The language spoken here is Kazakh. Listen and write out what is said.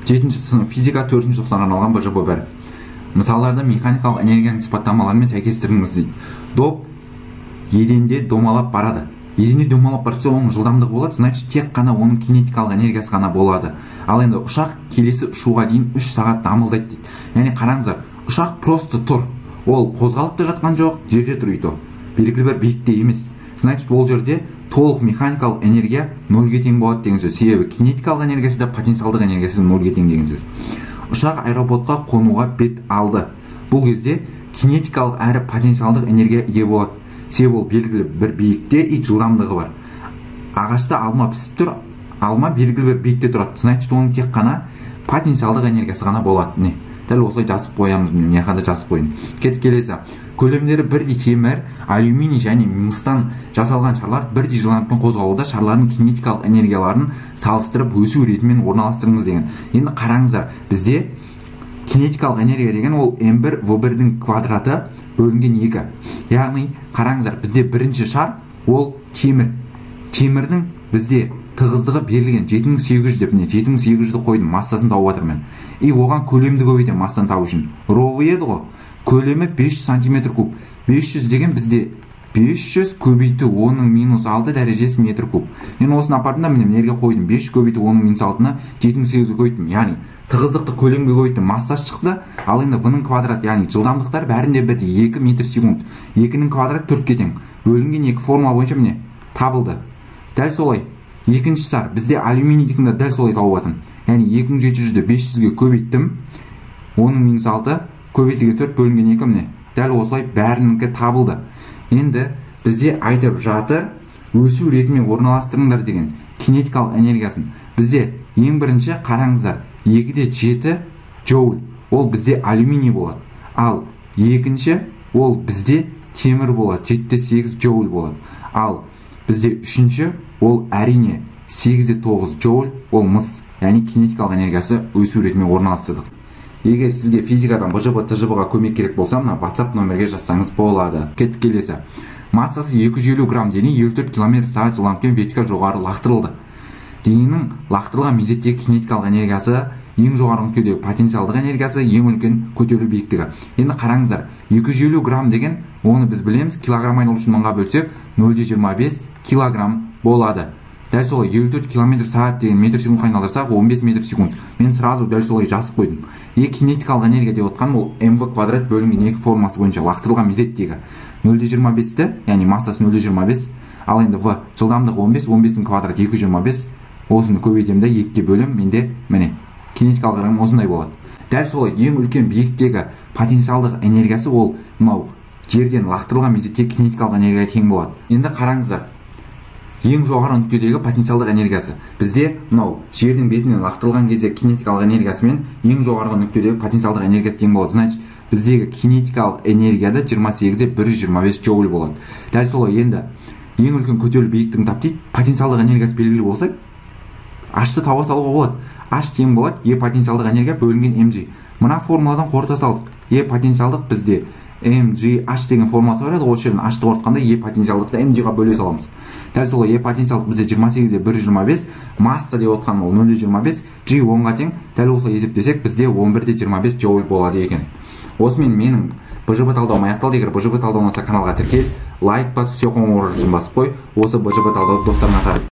7-ші сынып физика 4-ші тоқсанға арналған БЖБ 1. Мысалдарды механикалық энергияның сипаттамаларымен сәйкестіріңіз дейді. Доп еденде домалап барады. Еденде домалап барса, оның жылдамдығы болады, значит тек қана оның кинетикалық энергиясы ғана болады. Ал енді ұшақ келесі ұшуға дейін 3 сағат дамылдайды дейді. Яғни қараңыздар, ұшақ просто тұр. Ол қозғалып та жатқан жоқ, жерде тұр үйті. Белгілі бір биікте емес. Значит, ол жерде толық механикалық энергия 0-ге тең болады деген сөз. Себебі кинетикалық энергиясы да потенциалдық энергиясы 0-ге тең деген сөз. Ұшақ аэроботқа қонуға бет алды. Бұл кезде кинетикалық әрі потенциалдық энергия ие болады. Себебі ол белгілі бір биікте и жылдамдығы бар. Ағашта алма пісіп тұр, алма белгілі бір биікте тұрады. Значит, оның тек қана потенциалдық энергиясы ғана болады. Не? Дәл осылай жазып қоямыз, міне қада жазып қойын. Келесі. Көлемдері бірдей темір, алюминий және мыстан жасалған шарлар бірдей жылдамдықпен қозғалуда шарлардың кинетикалық энергияларын салыстырып өсу ретімен орналастырыңыз деген. Енді қараңыздар, бізде кинетикалық энергия деген ол m1 v1-дің квадраты бөлінген 2. Яғни қараңыздар, бізде бірінші шар ол темір. Темірдің бізде тығыздығы берілген 7800 деп, 7800-ді қойдым, массасын тауып жатырмын. И оған көлемді көбейтем массаны табу үшін. Ровы еді ғой. Көлемі 500 сантиметр куб. 500 деген бізде 500 көбейті 10-6 дәрежесі метр куб. Мен осыны апардым, міне жерге қойдым. 500 көбейті 10-6-ны 7800-ге көбейттім. Яғни тығыздықты көлемге көбейттім, массасы шықты. Ал енді v-ның квадрат, яғни жылдамдықтар бәрінде бірдей 2 метр секунд. 2-ның квадраты 4-ге тең. Бөлінген 2 формула бойынша міне табылды. Дәл солай. Екінші шар бізде алюминийдікін де дәл солай тауып жатырмын. Яғни 2700-ді 500-ге көбейттім. 10-6 көбейтілген 4 бөлінген 2 міне. Дәл осылай бәрінікі табылды. Енді бізде айтып жатыр, өсу ретімен орналастырыңдар деген кинетикалық энергиясын. Бізде ең бірінші қараңыздар, 2-де 7 джоуль. Ол бізде алюминий болады. Ал екінші ол бізде темір болады, 7-де 8 джоуль болады. Ал бізде үшінші ол әрине 8-де 9 джоуль, ол мыс. Яғни кинетикалық энергиясы өсу ретімен орналастырдық. Егер сізге физикадан БЖБ, ТЖБ-ға көмек керек болса, мына WhatsApp номерге жазсаңыз болады. Келесі. Массасы 250 грамм дене 54 км/сағат жылдамдықпен вертикаль жоғары лақтырылды. Дененің лақтырылған мезеттегі кинетикалық энергиясы, ең жоғары нүктедегі потенциалдық энергиясы, ең үлкен көтерілу биіктігі. Енді қараңыздар, 250 грамм деген, оны біз білеміз, килограмм айналу үшін мыңға бөлсек 0,25 килограмм болады. Дәл солай 54 км/сағат деген метр секунд айналдырсақ 15 метр секунд. Мен сразу дәл солай жазып қойдым. Кинетикалық энергия деп отқан ол mv квадрат бөлінген 2 формасы бойынша лақтырылған мезеттегі 0,25-ті, яғни массасы 0,25, ал енді v жылдамдығы 15, 15-дің квадраты 225. Осыны көбейтемді 2-ге бөлім, менде міне кинетикалық энергия осындай болады. Дәл солай ең үлкен биіктегі потенциалдық энергиясы ол мынау жерден лақтырылған мезеттегі кинетикалық энергия тең болады. Енді қараңыздар, ең жоғары нүктедегі потенциалдық энергиясы. Бізде мынау жердің бетінен лақтырылған кезде кинетикалық энергиясымен ең жоғарғы нүктедегі потенциалдық энергиясы тең болады. Значит, біздегі кинетикалық энергияда 28-де 125 джоуль болады. Дәл солай енді ең үлкен көтерілу биіктігін тап дейді. Потенциалдық энергиясы белгілі болса, H-ты таба салуға болады. H тең болады E потенциалдық энергия бөлінген mg. Мына формуладан қорыта салдық. E потенциалдық бізде mg H деген формуласы бар еді, осы жерден H-ты қорытқанда E потенциалдықты mg-ға бөле саламыз. Дәл солай E потенциалдық бізде 28-де 125, масса деп отқан ол 0,25, G 10-ға тең. Дәл осылай есептесек, бізде 11-де 25 джоуль болады екен. Осымен менің БЖБ талдауым аяқталды. Егер БЖБ талдау ұнаса каналға тіркел, лайк басып, все қоңыр басып қой. Осы БЖБ талдауды достарыңа тарат.